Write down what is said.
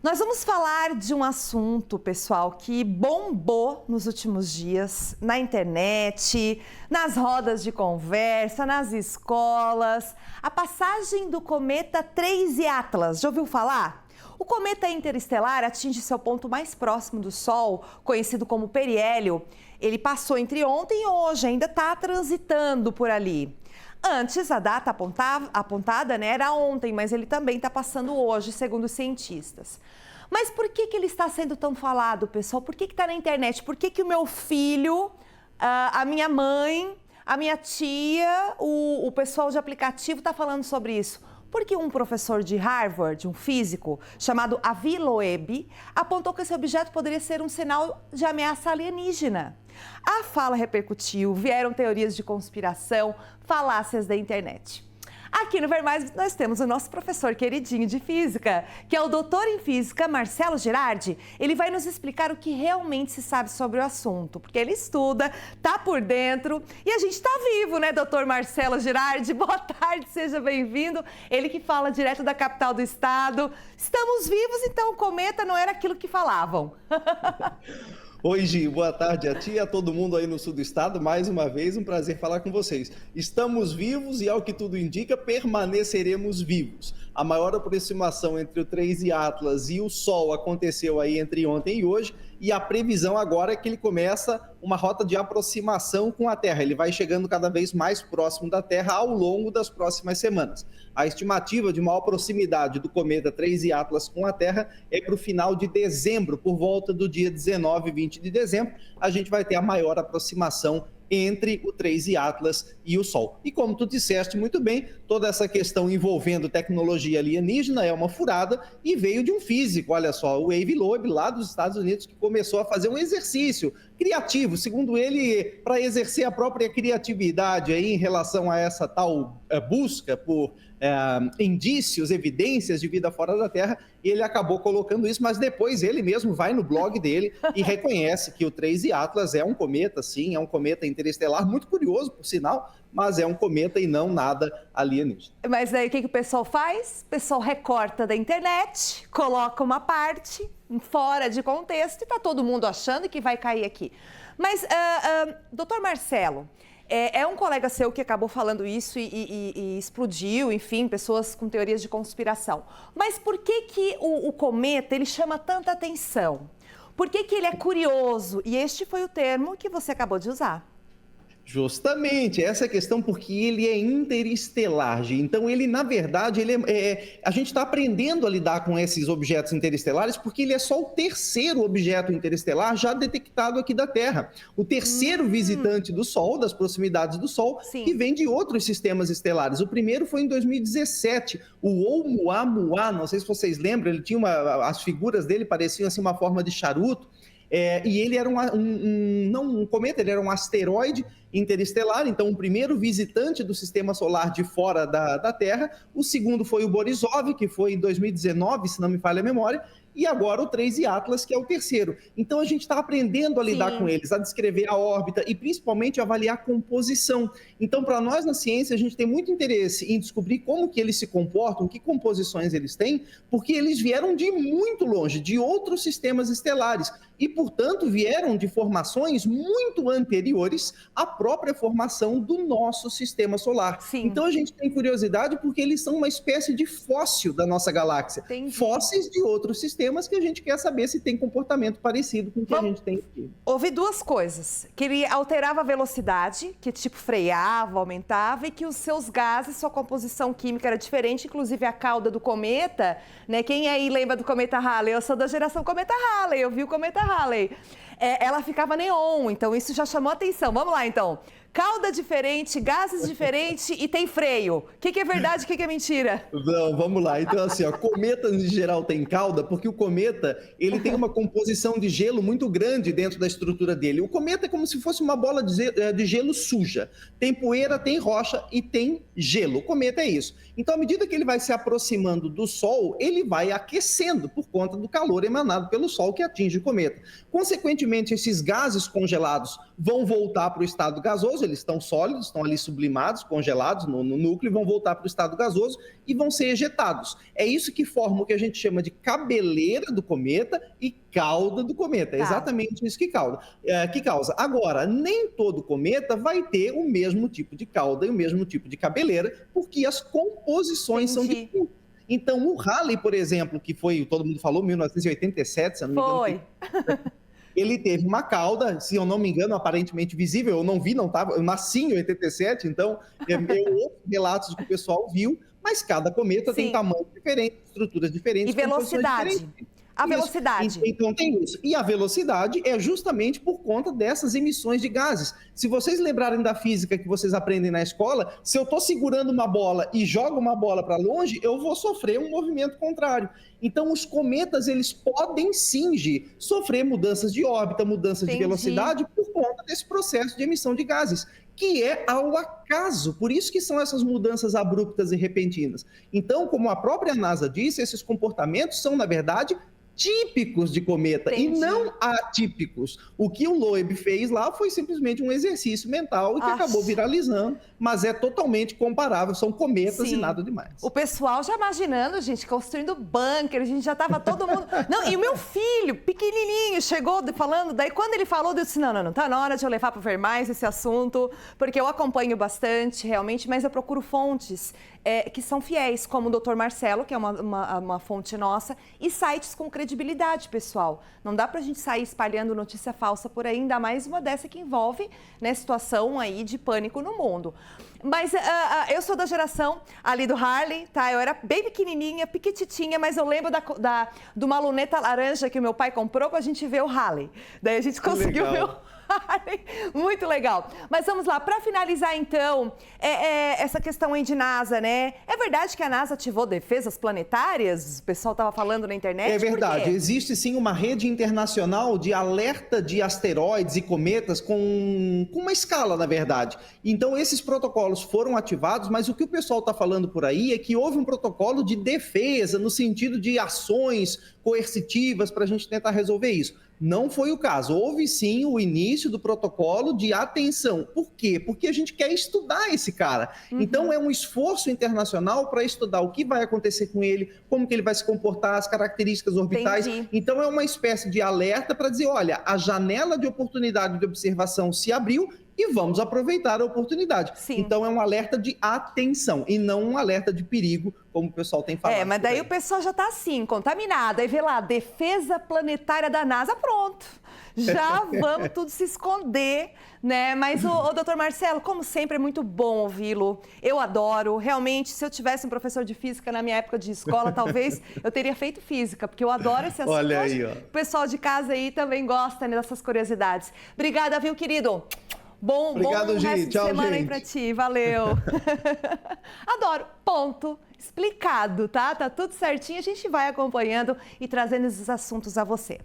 Nós vamos falar de um assunto, pessoal, que bombou nos últimos dias na internet, nas rodas de conversa, nas escolas. A passagem do cometa 3 Atlas. Já ouviu falar? O cometa interestelar atinge seu ponto mais próximo do Sol, conhecido como periélio. Ele passou entre ontem e hoje, ainda está transitando por ali. Antes, a data apontada era ontem, mas ele também está passando hoje, segundo os cientistas. Mas por que ele está sendo tão falado, pessoal? Por que está na internet? Por que o meu filho, a minha mãe, a minha tia, o pessoal de aplicativo está falando sobre isso? Porque um professor de Harvard, um físico, chamado Avi Loeb, apontou que esse objeto poderia ser um sinal de ameaça alienígena. A fala repercutiu, vieram teorias de conspiração, falácias da internet. Aqui no Ver Mais nós temos o nosso professor queridinho de física, que é o doutor em física, Marcelo Girardi. Ele vai nos explicar o que realmente se sabe sobre o assunto, porque ele estuda, tá por dentro e a gente tá vivo, né, doutor Marcelo Girardi? Boa tarde, seja bem-vindo. Ele que fala direto da capital do estado. Estamos vivos, então o cometa não era aquilo que falavam. Oi, Gi, boa tarde a ti e a todo mundo aí no sul do estado. Mais uma vez, um prazer falar com vocês. Estamos vivos e, ao que tudo indica, permaneceremos vivos. A maior aproximação entre o 3 Atlas e o Sol aconteceu aí entre ontem e hoje, e a previsão agora é que ele começa uma rota de aproximação com a Terra. Ele vai chegando cada vez mais próximo da Terra ao longo das próximas semanas. A estimativa de maior proximidade do cometa 3 Atlas com a Terra é para o final de dezembro, por volta do dia 19 e 20 de dezembro, a gente vai ter a maior aproximação entre o 3 Atlas e o Sol. E como tu disseste muito bem, toda essa questão envolvendo tecnologia alienígena é uma furada e veio de um físico, olha só, o Avi Loeb, lá dos Estados Unidos, que começou a fazer um exercício criativo, segundo ele, para exercer a própria criatividade aí em relação a essa tal busca por indícios, evidências de vida fora da Terra, e ele acabou colocando isso, mas depois ele mesmo vai no blog dele e reconhece que o 3 Atlas é um cometa, sim, é um cometa interestelar, muito curioso, por sinal, mas é um cometa e não nada alienígena. Mas aí o que o pessoal faz? O pessoal recorta da internet, coloca uma parte fora de contexto e está todo mundo achando que vai cair aqui. Mas, doutor Marcelo, é um colega seu que acabou falando isso e explodiu, enfim, pessoas com teorias de conspiração. Mas por que o cometa ele chama tanta atenção? Por que ele é curioso? E este foi o termo que você acabou de usar. Justamente, essa é a questão, porque ele é interestelar, Gi. Então ele, na verdade, a gente está aprendendo a lidar com esses objetos interestelares, porque ele é só o terceiro objeto interestelar já detectado aqui da Terra. O terceiro visitante do Sol, das proximidades do Sol, Sim. que vem de outros sistemas estelares. O primeiro foi em 2017, o Oumuamua, não sei se vocês lembram, ele tinha as figuras dele pareciam assim uma forma de charuto. E ele era não um cometa, ele era um asteroide interestelar. Então o primeiro visitante do sistema solar de fora da Terra. O segundo foi o Borisov, que foi em 2019, se não me falha a memória, e agora o 3 Atlas, que é o terceiro. Então a gente está aprendendo a lidar com eles, a descrever a órbita e principalmente avaliar a composição. Então, para nós na ciência, a gente tem muito interesse em descobrir como que eles se comportam, que composições eles têm, porque eles vieram de muito longe, de outros sistemas estelares, e, portanto, vieram de formações muito anteriores à própria formação do nosso sistema solar. Sim. Então a gente tem curiosidade porque eles são uma espécie de fóssil da nossa galáxia. Entendi. Fósseis de outros sistemas que a gente quer saber se tem comportamento parecido com o que a gente tem aqui. Ouvi duas coisas, que ele alterava a velocidade, que tipo freava, aumentava, e que os seus gases, sua composição química era diferente, inclusive a cauda do cometa, né? Quem aí lembra do cometa Halley? Eu sou da geração cometa Halley, eu vi o cometa Halley. Ela ficava neon, então isso já chamou atenção. Vamos lá, então. Cauda diferente, gases diferentes e tem freio. O que é verdade, o que é mentira? Não, vamos lá. Então, assim, cometas em geral tem cauda, porque o cometa ele tem uma composição de gelo muito grande dentro da estrutura dele. O cometa é como se fosse uma bola de gelo suja. Tem poeira, tem rocha e tem gelo. O cometa é isso. Então, à medida que ele vai se aproximando do Sol, ele vai aquecendo por conta do calor emanado pelo Sol que atinge o cometa. Consequentemente, esses gases congelados vão voltar para o estado gasoso, eles estão sólidos, estão ali sublimados, congelados no núcleo, vão voltar para o estado gasoso e vão ser ejetados. É isso que forma o que a gente chama de cabeleira do cometa e cauda do cometa. É exatamente isso que causa. Agora, nem todo cometa vai ter o mesmo tipo de cauda e o mesmo tipo de cabeleira, porque as composições são diferentes. Então, o Halley, por exemplo, que foi, todo mundo falou, 1987, se eu não me engano. Ele teve uma cauda, se eu não me engano, aparentemente visível. Eu não vi, não estava. Eu nasci em 87, então eu ouço relatos de que o pessoal viu, mas cada cometa tem tamanho diferente, estruturas diferentes. E velocidade. A velocidade. Então tem isso. E a velocidade é justamente por conta dessas emissões de gases. Se vocês lembrarem da física que vocês aprendem na escola, se eu estou segurando uma bola e jogo uma bola para longe, eu vou sofrer um movimento contrário. Então os cometas, eles podem sim, Gi, sofrer mudanças de órbita, mudanças de velocidade por conta desse processo de emissão de gases, que é ao acaso. Por isso que são essas mudanças abruptas e repentinas. Então, como a própria NASA disse, esses comportamentos são, na verdade, típicos de cometa e não atípicos. O que o Loeb fez lá foi simplesmente um exercício mental e que acabou viralizando, mas é totalmente comparável, são cometas e nada demais. O pessoal já imaginando, gente, construindo bunker, a gente já tava todo mundo... Não, e o meu filho, pequenininho, chegou falando, daí quando ele falou, eu disse, não, tá na hora de eu levar para ver mais esse assunto, porque eu acompanho bastante, realmente, mas eu procuro fontes que são fiéis, como o Dr. Marcelo, que é uma fonte nossa, e sites com credibilidade, pessoal. Não dá pra gente sair espalhando notícia falsa por aí, ainda mais uma dessa que envolve, né, situação aí de pânico no mundo. Mas eu sou da geração ali do Halley, tá? Eu era bem pequenininha, piquititinha, mas eu lembro de uma luneta laranja que o meu pai comprou pra gente ver o Halley. Daí a gente conseguiu ver o Halley. Muito legal. Mas vamos lá, para finalizar então, essa questão aí de NASA, né? É verdade que a NASA ativou defesas planetárias? O pessoal estava falando na internet. É verdade. Existe sim uma rede internacional de alerta de asteroides e cometas com uma escala, na verdade. Então esses protocolos foram ativados, mas o que o pessoal está falando por aí é que houve um protocolo de defesa no sentido de ações coercitivas para a gente tentar resolver isso. Não foi o caso. Houve sim o início do protocolo de atenção. Por quê? Porque a gente quer estudar esse cara. Então é um esforço internacional para estudar o que vai acontecer com ele, como que ele vai se comportar, as características orbitais. Então é uma espécie de alerta para dizer, olha, a janela de oportunidade de observação se abriu e vamos aproveitar a oportunidade. Então é um alerta de atenção e não um alerta de perigo, como o pessoal tem falado. Mas daí o pessoal já está assim, contaminado. Aí vê lá, defesa planetária da NASA, pronto. Já vamos tudo se esconder, né? Mas o doutor Marcelo, como sempre, é muito bom ouvi-lo. Eu adoro. Realmente, se eu tivesse um professor de física na minha época de escola, talvez eu teria feito física, porque eu adoro esse assunto. Olha aí, ó. O pessoal de casa aí também gosta, né, dessas curiosidades. Obrigada, viu, querido? Obrigado, bom resto de semana aí pra ti, valeu. Adoro, ponto, explicado, tá? Tá tudo certinho, a gente vai acompanhando e trazendo esses assuntos a você.